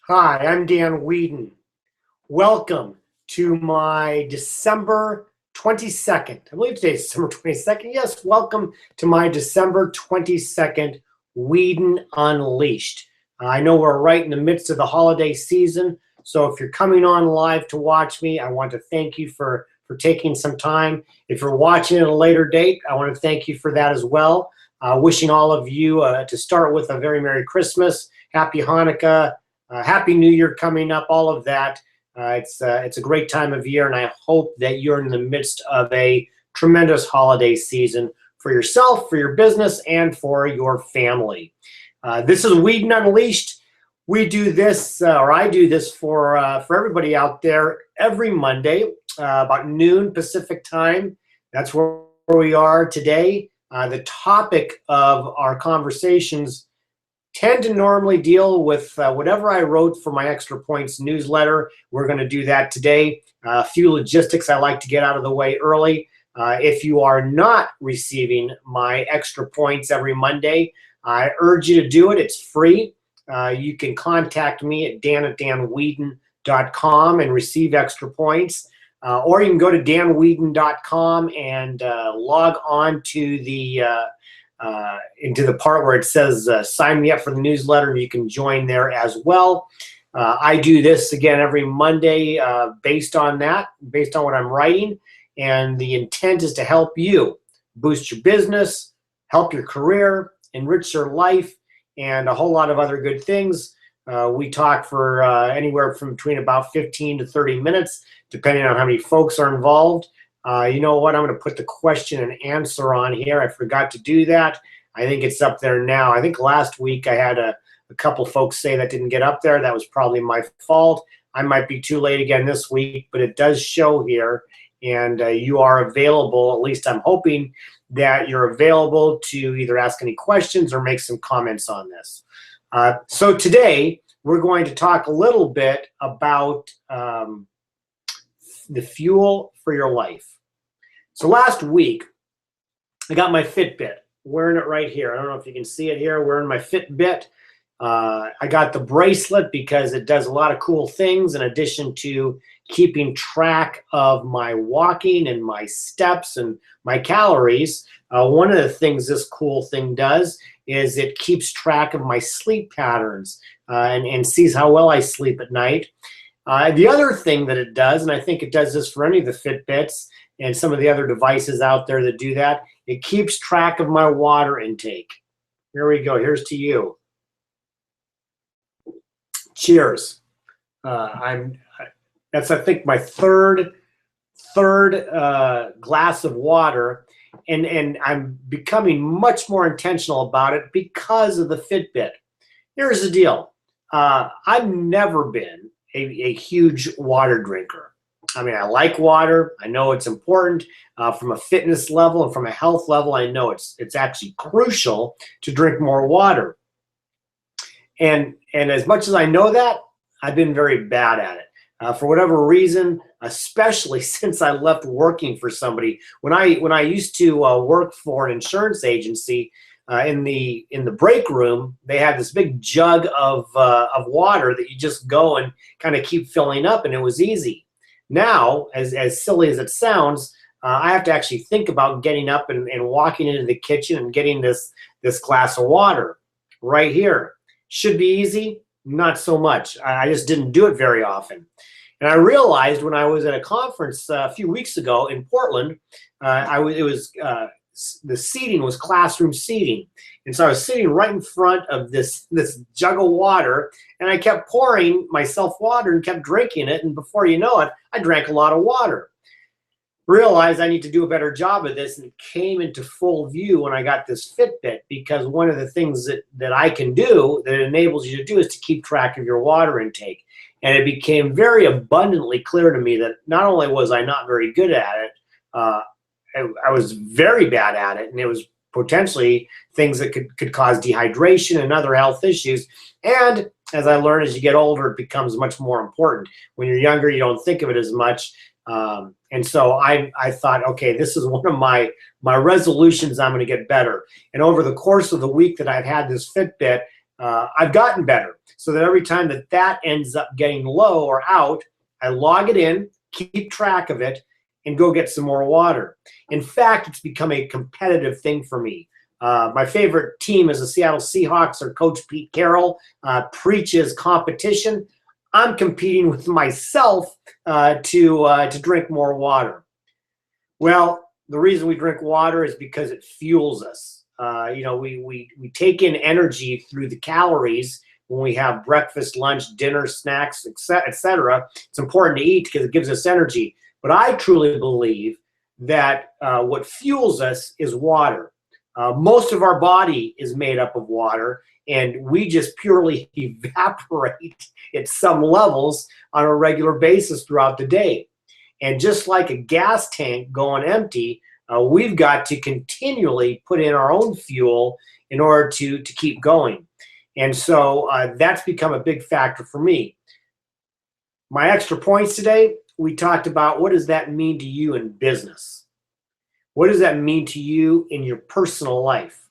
Hi, I'm Dan Weedin. Welcome to my December 22nd. I believe today is December 22nd. Yes, welcome to my December 22nd Weedin Unleashed. I know we're right in the midst of the holiday season, so if you're coming on live to watch me, I want to thank you for taking some time. If you're watching at a later date, I want to thank you for that as well. Wishing all of you to start with a very Merry Christmas, Happy Hanukkah, Happy New Year coming up, all of that. It's a great time of year, and I hope that you're in the midst of a tremendous holiday season for yourself, for your business, and for your family. This is Weedin Unleashed. We do this, or I do this for everybody out there every Monday, about noon Pacific time. That's where we are today. The topic of our conversations tend to normally deal with whatever I wrote for my Extra Points newsletter. We're going to do that today. A few logistics I like to get out of the way early. If you are not receiving my Extra Points every Monday, I urge you to do it. It's free. You can contact me at dan@danweedin.com and receive Extra Points. Or you can go to danweedin.com and log on to the into the part where it says sign me up for the newsletter, and you can join there as well. I do this again every Monday based on what I'm writing, and the intent is to help you boost your business, help your career, enrich your life, and a whole lot of other good things. We talk for anywhere from between about 15 to 30 minutes, depending on how many folks are involved. You know what? I'm going to put the question and answer on here. I forgot to do that. I think it's up there now. I think last week I had a couple folks say that didn't get up there. That was probably my fault. I might be too late again this week, but it does show here, and you are available. At least I'm hoping that you're available to either ask any questions or make some comments on this. So today we're going to talk a little bit about the fuel for your life. So last week, I got my Fitbit, wearing it right here. I don't know if you can see it here, wearing my Fitbit. I got the bracelet because it does a lot of cool things in addition to keeping track of my walking and my steps and my calories. One of the things this cool thing does is it keeps track of my sleep patterns and sees how well I sleep at night. The other thing that it does, and I think it does this for any of the Fitbits and some of the other devices out there that do that, it keeps track of my water intake. Here we go. Here's to you. Cheers. That's, I think, my third glass of water, and I'm becoming much more intentional about it because of the Fitbit. Here's the deal. I've never been a huge water drinker. I mean, I like water. I know it's important from a fitness level and from a health level. I know it's actually crucial to drink more water. And as much as I know that, I've been very bad at it. For whatever reason, especially since I left working for somebody. When I used to work for an insurance agency, in the break room, they had this big jug of water that you just go and kind of keep filling up, and it was easy. Now, as silly as it sounds, I have to actually think about getting up and walking into the kitchen and getting this glass of water right here. Should be easy, not so much. I just didn't do it very often. And I realized when I was at a conference a few weeks ago in Portland, the seating was classroom seating. And so I was sitting right in front of this jug of water, and I kept pouring myself water and kept drinking it. And before you know it, I drank a lot of water. Realized I need to do a better job of this, and it came into full view when I got this Fitbit, because one of the things that I can do that it enables you to do is to keep track of your water intake. And it became very abundantly clear to me that not only was I not very good at it, I was very bad at it, and it was potentially things that could cause dehydration and other health issues. And as I learned, as you get older, it becomes much more important. When you're younger, you don't think of it as much. And so I thought, okay, this is one of my resolutions. I'm going to get better. And over the course of the week that I've had this Fitbit, I've gotten better so that every time that ends up getting low or out, I log it in, keep track of it, and go get some more water. In fact, it's become a competitive thing for me. My favorite team is the Seattle Seahawks. Their coach, Pete Carroll, preaches competition. I'm competing with myself to drink more water. Well, the reason we drink water is because it fuels us. We take in energy through the calories when we have breakfast, lunch, dinner, snacks, etc. It's important to eat because it gives us energy. But I truly believe that what fuels us is water. Most of our body is made up of water, and we just purely evaporate at some levels on a regular basis throughout the day. And just like a gas tank going empty, we've got to continually put in our own fuel in order to keep going. And so that's become a big factor for me. My extra points today, we talked about what does that mean to you in business? What does that mean to you in your personal life?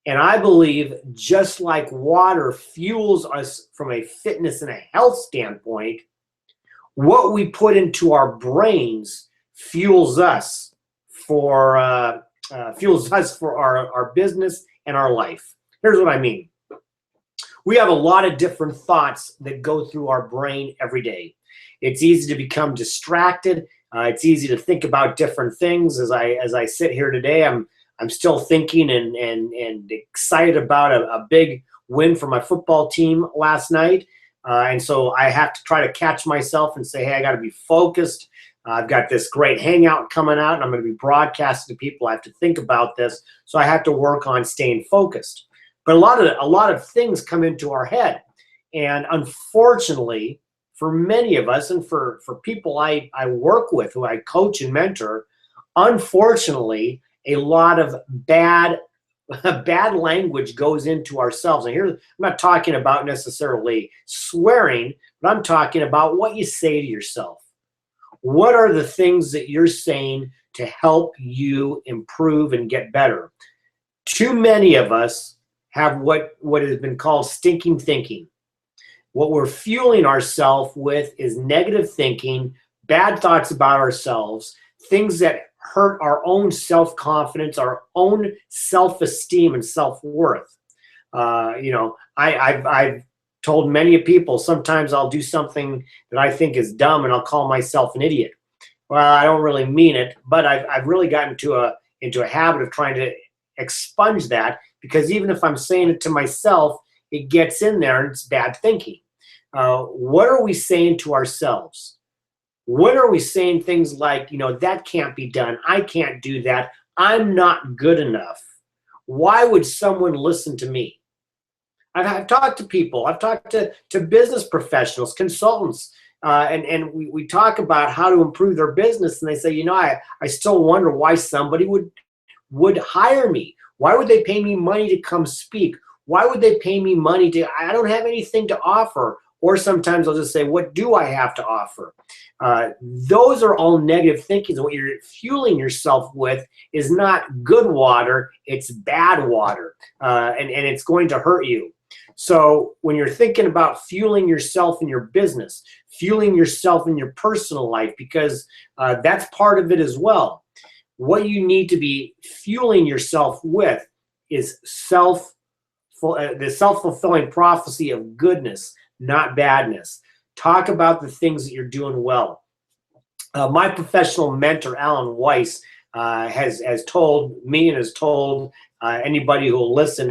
And I believe just like water fuels us from a fitness and a health standpoint, what we put into our brains fuels us for our business and our life. Here's what I mean. We have a lot of different thoughts that go through our brain every day. It's easy to become distracted. It's easy to think about different things. As I sit here today, I'm still thinking and excited about a big win for my football team last night. And so I have to try to catch myself and say, hey, I got to be focused. I've got this great hangout coming out, and I'm going to be broadcasting to people. I have to think about this, so I have to work on staying focused. But a lot of things come into our head, and unfortunately, for many of us, and for people I work with, who I coach and mentor, unfortunately, a lot of bad language goes into ourselves. And here, I'm not talking about necessarily swearing, but I'm talking about what you say to yourself. What are the things that you're saying to help you improve and get better? Too many of us have what has been called stinking thinking. What we're fueling ourselves with is negative thinking, bad thoughts about ourselves, things that hurt our own self-confidence, our own self-esteem and self-worth. I've told many people, sometimes I'll do something that I think is dumb and I'll call myself an idiot. Well, I don't really mean it, but I've really gotten into a habit of trying to expunge that, because even if I'm saying it to myself, it gets in there and it's bad thinking. What are we saying to ourselves? When are we saying things like, that can't be done, I can't do that, I'm not good enough? Why would someone listen to me? I've talked to people, I've talked to business professionals, consultants, and we talk about how to improve their business, and they say, I still wonder why somebody would hire me. Why would they pay me money to come speak? Why would they pay me money I don't have anything to offer. Or sometimes I'll just say, what do I have to offer? Those are all negative thinking. What you're fueling yourself with is not good water, it's bad water. And it's going to hurt you. So when you're thinking about fueling yourself in your business, fueling yourself in your personal life, because that's part of it as well. What you need to be fueling yourself with is the self-fulfilling prophecy of goodness, not badness. Talk about the things that you're doing well. My professional mentor, Alan Weiss, has told me and has told anybody who will listen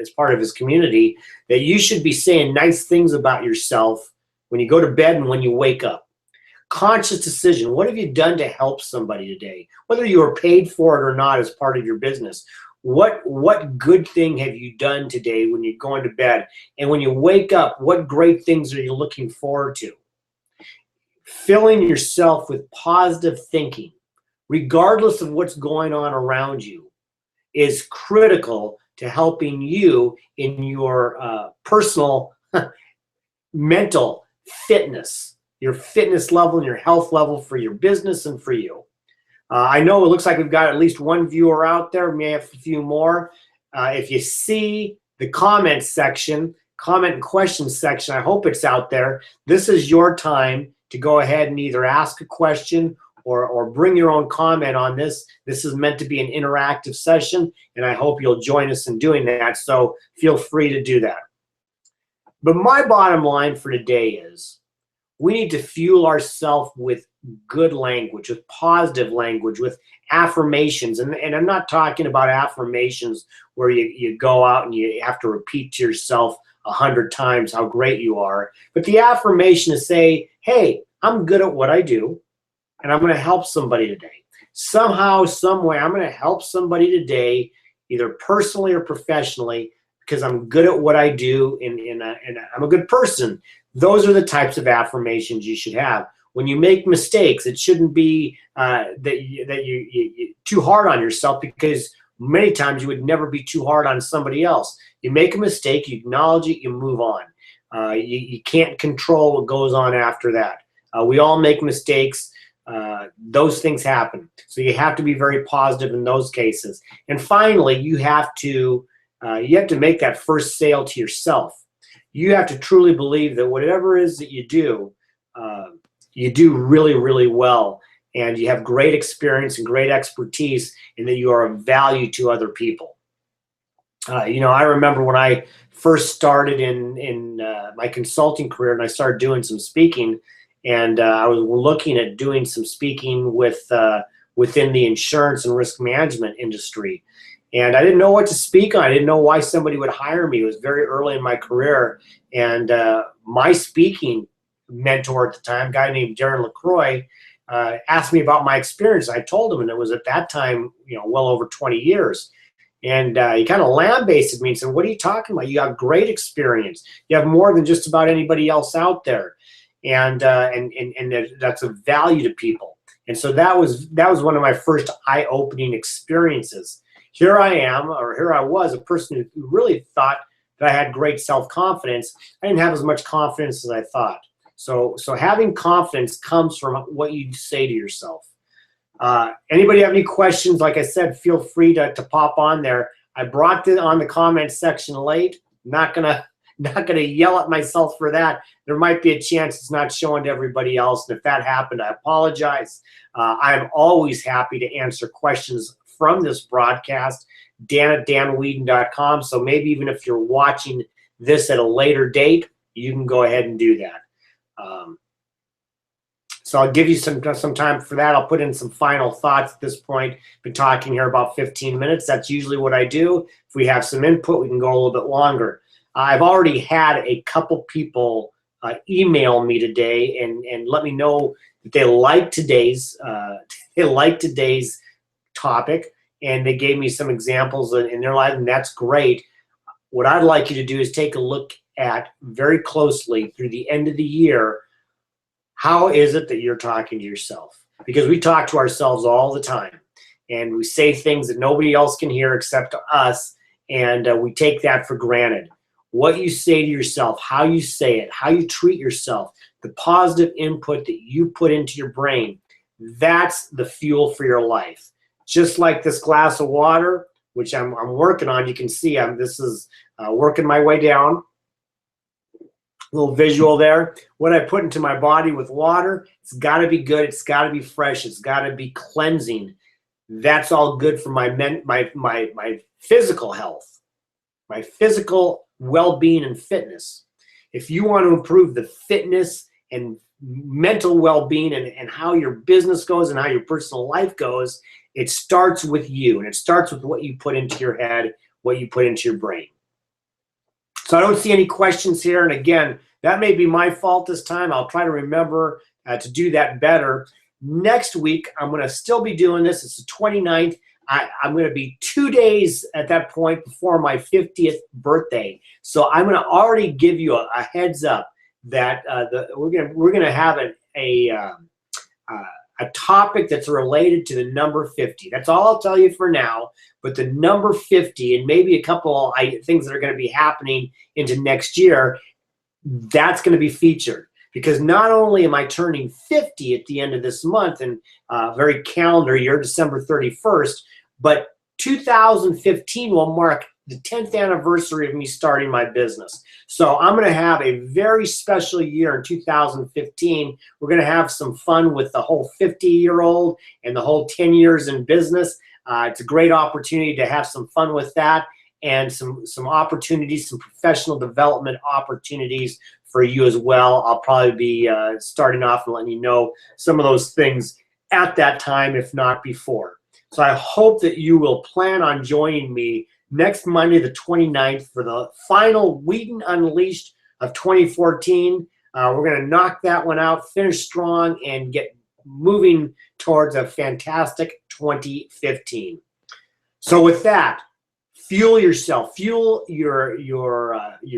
as part of his community that you should be saying nice things about yourself when you go to bed and when you wake up. Conscious decision. What have you done to help somebody today? Whether you were paid for it or not as part of your business. What good thing have you done today when you're going to bed? And when you wake up, what great things are you looking forward to? Filling yourself with positive thinking, regardless of what's going on around you, is critical to helping you in your personal mental fitness, your fitness level and your health level for your business and for you. I know it looks like we've got at least one viewer out there. We may have a few more. If you see the comments section, comment and questions section. I hope it's out there. This is your time to go ahead and either ask a question or bring your own comment on this. This is meant to be an interactive session, and I hope you'll join us in doing that. So feel free to do that. But my bottom line for today is we need to fuel ourselves with good language, with positive language, with affirmations. And I'm not talking about affirmations where you go out and you have to repeat to yourself 100 times how great you are. But the affirmation is say, hey, I'm good at what I do, and I'm going to help somebody today. Somehow, some way, I'm going to help somebody today, either personally or professionally, because I'm good at what I do and I'm a good person. Those are the types of affirmations you should have. When you make mistakes, it shouldn't be that you too hard on yourself, because many times you would never be too hard on somebody else. You make a mistake, you acknowledge it, you move on. You can't control what goes on after that. We all make mistakes. Those things happen. So you have to be very positive in those cases. And finally, you have to make that first sale to yourself. You have to truly believe that whatever it is that you do really, really well, and you have great experience and great expertise, and that you are of value to other people. I remember when I first started in my consulting career, and I started doing some speaking, and I was looking at doing some speaking within the insurance and risk management industry. And I didn't know what to speak on. I didn't know why somebody would hire me. It was very early in my career. And my speaking mentor at the time, a guy named Darren LaCroix, asked me about my experience. I told him, and it was at that time, well over 20 years. And he kind of lambasted me and said, what are you talking about? You have great experience. You have more than just about anybody else out there. And that's of value to people. And so that was one of my first eye-opening experiences. Here I was, a person who really thought that I had great self-confidence. I didn't have as much confidence as I thought. So having confidence comes from what you say to yourself. Anybody have any questions? Like I said, feel free to pop on there. I brought it on the comments section late. Not gonna yell at myself for that. There might be a chance it's not showing to everybody else, and if that happened, I apologize. I'm always happy to answer questions from this broadcast, dan@danweedin.com. So maybe even if you're watching this at a later date, you can go ahead and do that. So I'll give you some time for that. I'll put in some final thoughts at this point. Been talking here about 15 minutes. That's usually what I do. If we have some input, we can go a little bit longer. I've already had a couple people email me today and let me know that they like today's topic, and they gave me some examples in their life, and that's great. What I'd like you to do is take a look at very closely through the end of the year, how is it that you're talking to yourself? Because we talk to ourselves all the time, and we say things that nobody else can hear except us, and we take that for granted. What you say to yourself, how you say it, how you treat yourself, the positive input that you put into your brain, that's the fuel for your life. Just like this glass of water, which I'm working on. You can see this is working my way down. Little visual there. What I put into my body with water, it's got to be good. It's got to be fresh. It's got to be cleansing. That's all good for my physical health, my physical well-being and fitness. If you want to improve the fitness and mental well-being and how your business goes and how your personal life goes, it starts with you, and it starts with what you put into your head, what you put into your brain. So I don't see any questions here. And again, that may be my fault this time. I'll try to remember to do that better. Next week, I'm going to still be doing this. It's the 29th. I'm going to be 2 days at that point before my 50th birthday. So I'm going to already give you a heads up that we're going to have a topic that's related to the number 50. That's all I'll tell you for now. But the number 50 and maybe a couple things that are going to be happening into next year, that's going to be featured. Because not only am I turning 50 at the end of this month, and very calendar year, December 31st, but 2015 will mark the 10th anniversary of me starting my business. So I'm going to have a very special year in 2015. We're going to have some fun with the whole 50-year-old and the whole 10 years in business. It's a great opportunity to have some fun with that, and some opportunities, some professional development opportunities for you as well. I'll probably be starting off and letting you know some of those things at that time, if not before. So I hope that you will plan on joining me next Monday, the 29th, for the final Weedin Unleashed of 2014. We're going to knock that one out, finish strong, and get moving towards a fantastic 2015. So with that, fuel yourself, fuel your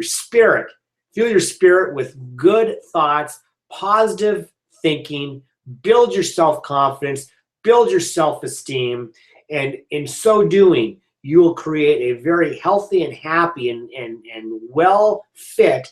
spirit, fuel your spirit with good thoughts, positive thinking, build your self-confidence, build your self-esteem, and in so doing, you will create a very healthy and happy and well-fit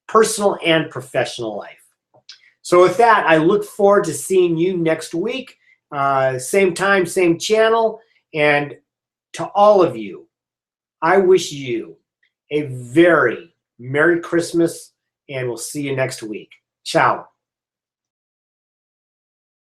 personal and professional life. So with that, I look forward to seeing you next week, same time, same channel, and to all of you, I wish you a very Merry Christmas, and we'll see you next week. Ciao.